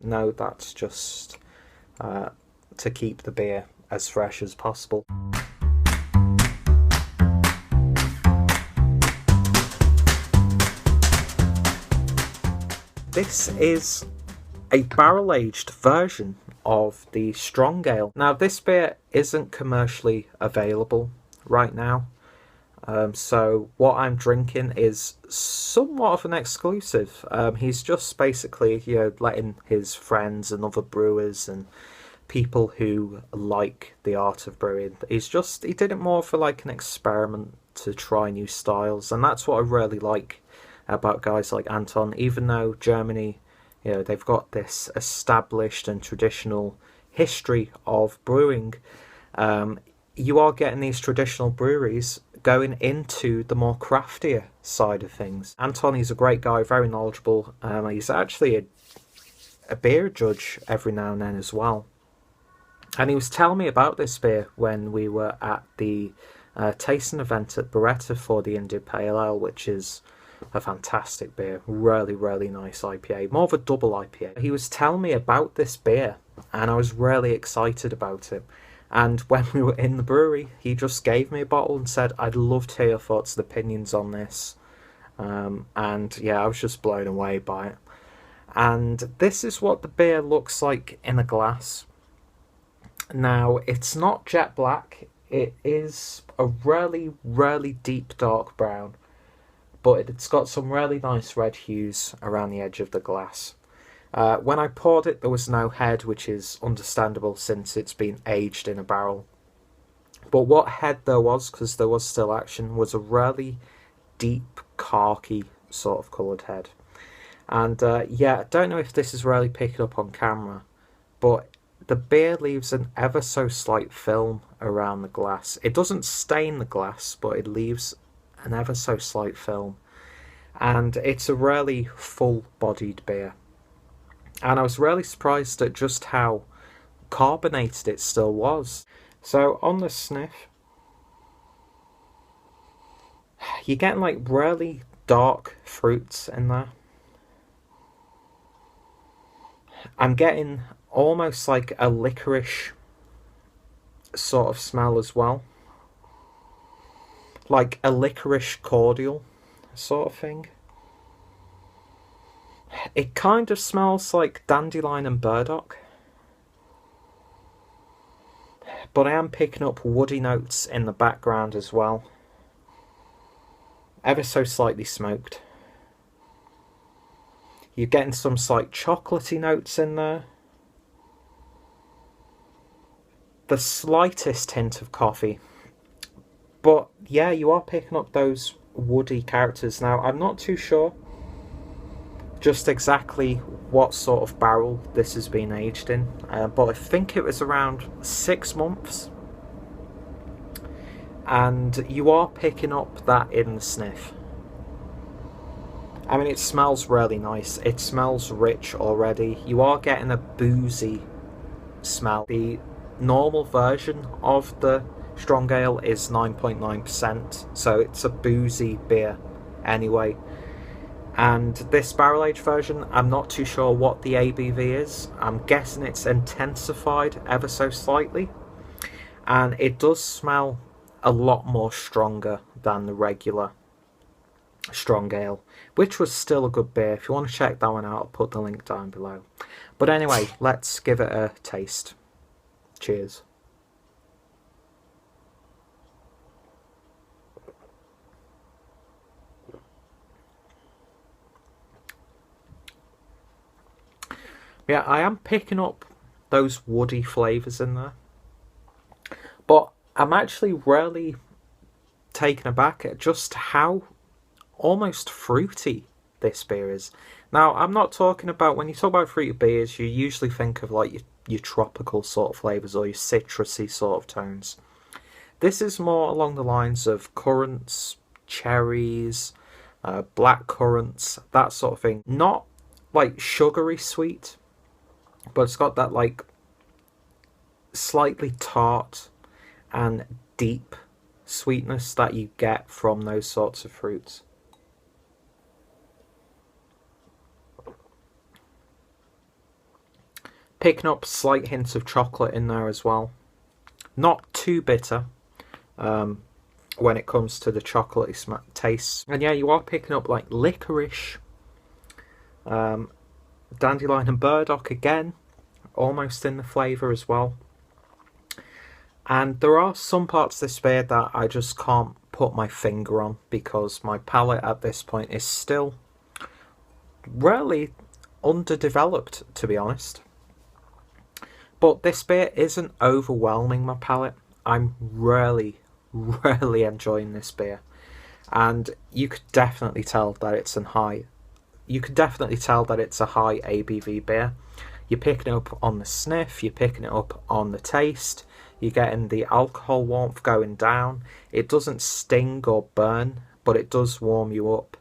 no, that's just to keep the beer as fresh as possible. This is a barrel-aged version of the Strong Ale. Now, this beer isn't commercially available right now, so what I'm drinking is somewhat of an exclusive. He's just basically, letting his friends and other brewers and people who like the art of brewing, he did it more for like an experiment to try new styles, and that's what I really like about guys like Anton. Even though Germany, they've got this established and traditional history of brewing, you are getting these traditional breweries going into the more craftier side of things. Anton, he's a great guy, very knowledgeable. He's actually a beer judge every now and then as well. And he was telling me about this beer when we were at the tasting event at Beretta for the India Pale Ale, which is a fantastic beer. Really, really nice IPA. More of a double IPA. He was telling me about this beer, and I was really excited about it. And when we were in the brewery, he just gave me a bottle and said, I'd love to hear your thoughts and opinions on this. And yeah, I was just blown away by it. And this is what the beer looks like in a glass. Now, it's not jet black. It is a really, really deep dark brown. But it's got some really nice red hues around the edge of the glass. When I poured it, there was no head, which is understandable since it's been aged in a barrel. But what head there was, because there was still action, was a really deep, khaki sort of coloured head. And yeah, I don't know if this is really picking up on camera, but the beer leaves an ever so slight film around the glass. It doesn't stain the glass, but it leaves an ever so slight film. And it's a really full-bodied beer. And I was really surprised at just how carbonated it still was. So on the sniff, you're getting like really dark fruits in there. I'm getting almost like a licorice sort of smell as well. Like a licorice cordial sort of thing. It kind of smells like dandelion and burdock. But I am picking up woody notes in the background as well. Ever so slightly smoked. You're getting some slight chocolatey notes in there. The slightest hint of coffee. But yeah, you are picking up those woody characters. Now, I'm not too sure just exactly what sort of barrel this has been aged in, but I think it was around 6 months. And you are picking up that in the sniff. I mean, it smells really nice. It smells rich already. You are getting a boozy smell. The normal version of the Strong Ale is 9.9%, so it's a boozy beer anyway. And this barrel-aged version, I'm not too sure what the ABV is. I'm guessing it's intensified ever so slightly. And it does smell a lot more stronger than the regular Strong Ale, which was still a good beer. If you want to check that one out, I'll put the link down below. But anyway, let's give it a taste. Cheers. Yeah, I am picking up those woody flavours in there. But I'm actually really taken aback at just how almost fruity this beer is. Now, I'm not talking about, when you talk about fruity beers, you usually think of like your tropical sort of flavours or your citrusy sort of tones. This is more along the lines of currants, cherries, black currants, that sort of thing. Not like sugary sweet, but it's got that like slightly tart and deep sweetness that you get from those sorts of fruits. Picking up slight hints of chocolate in there as well. Not too bitter when it comes to the chocolatey taste. And yeah, you are picking up like licorice, dandelion and burdock again, almost in the flavour as well. And there are some parts of this beer that I just can't put my finger on because my palate at this point is still really underdeveloped, to be honest. But this beer isn't overwhelming my palate. I'm really enjoying this beer. And you could definitely tell that it's a high ABV beer. You're picking it up on the sniff, you're picking it up on the taste, you're getting the alcohol warmth going down. It doesn't sting or burn, but it does warm you up.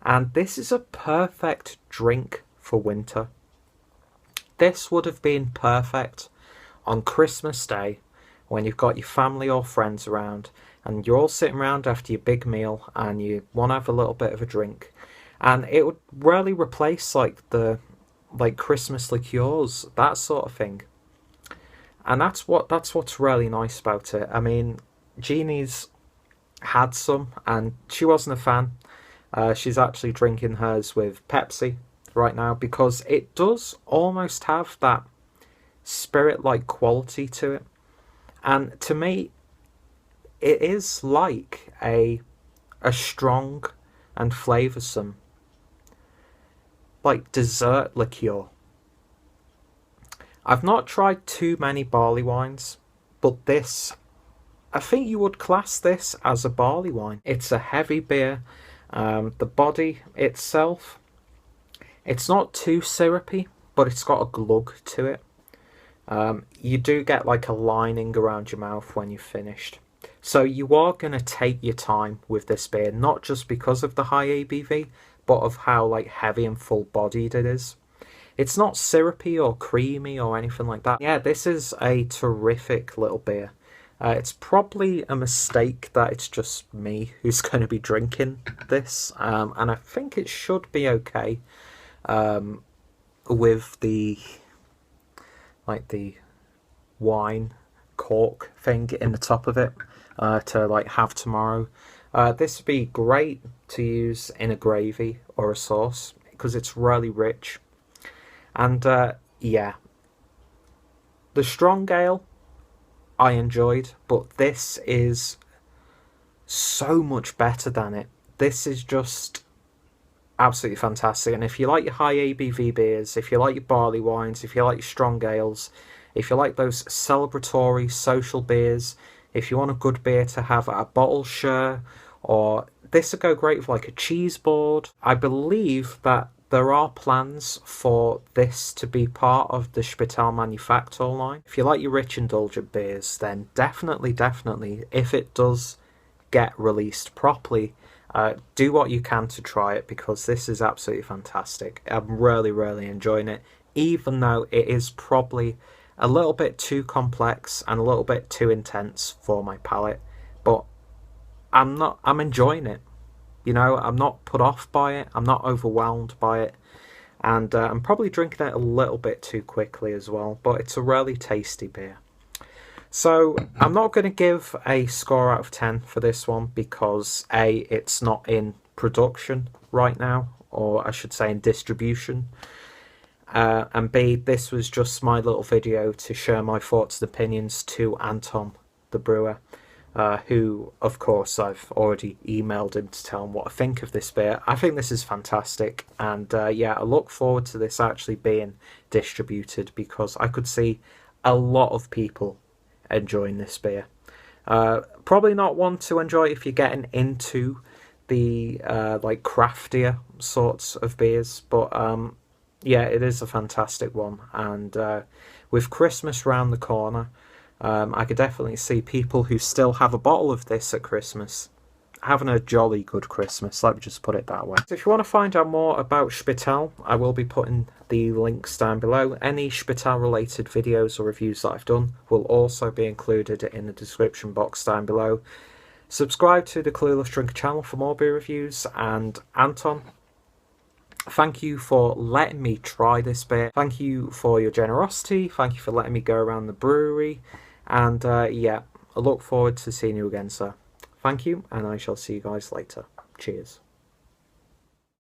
And this is a perfect drink for winter. This would have been perfect on Christmas Day when you've got your family or friends around and you're all sitting around after your big meal and you want to have a little bit of a drink. And it would really replace like Christmas liqueurs, that sort of thing. And that's what's really nice about it. I mean, Jeannie's had some and she wasn't a fan. She's actually drinking hers with Pepsi right now because it does almost have that spirit-like quality to it. And to me, it is like a strong and flavoursome like dessert liqueur. I've not tried too many barley wines, but this, I think you would class this as a barley wine. It's a heavy beer. The body itself, it's not too syrupy, but it's got a glug to it. You do get like a lining around your mouth when you've finished. So you are going to take your time with this beer, not just because of the high ABV, but of how like heavy and full-bodied it is. It's not syrupy or creamy or anything like that. Yeah, this is a terrific little beer. It's probably a mistake that it's just me who's going to be drinking this, and I think it should be okay with the wine cork thing in the top of it to like have tomorrow. This would be great to use in a gravy or a sauce because it's really rich. And yeah, the strong ale I enjoyed, but this is so much better than it. This is just absolutely fantastic. And if you like your high ABV beers, if you like your barley wines, if you like your strong ales, if you like those celebratory social beers, if you want a good beer to have at a bottle share, or this would go great with like a cheese board. I believe that there are plans for this to be part of the Spital Manufaktor line. If you like your rich, indulgent beers, then definitely, if it does get released properly, do what you can to try it because this is absolutely fantastic. I'm really enjoying it, even though it is probably a little bit too complex and a little bit too intense for my palate. But I'm enjoying it. You know, I'm not put off by it. I'm not overwhelmed by it. And I'm probably drinking it a little bit too quickly as well. But it's a really tasty beer. So I'm not going to give a score out of 10 for this one because A, it's not in production right now. Or I should say in distribution. And B, this was just my little video to share my thoughts and opinions to Anton, the brewer. Who, of course, I've already emailed him to tell him what I think of this beer. I think this is fantastic, and yeah, I look forward to this actually being distributed because I could see a lot of people enjoying this beer. Probably not one to enjoy if you're getting into the like craftier sorts of beers, but yeah, it is a fantastic one, and with Christmas round the corner, I could definitely see people who still have a bottle of this at Christmas having a jolly good Christmas, let me just put it that way. So if you want to find out more about Spital, I will be putting the links down below. Any Spital related videos or reviews that I've done will also be included in the description box down below. Subscribe to the Clueless Drinker channel for more beer reviews, and Anton, Thank you for letting me try this beer. Thank you for your generosity. Thank you for letting me go around the brewery. And yeah, I look forward to seeing you again, sir. Thank you, and I shall see you guys later. Cheers.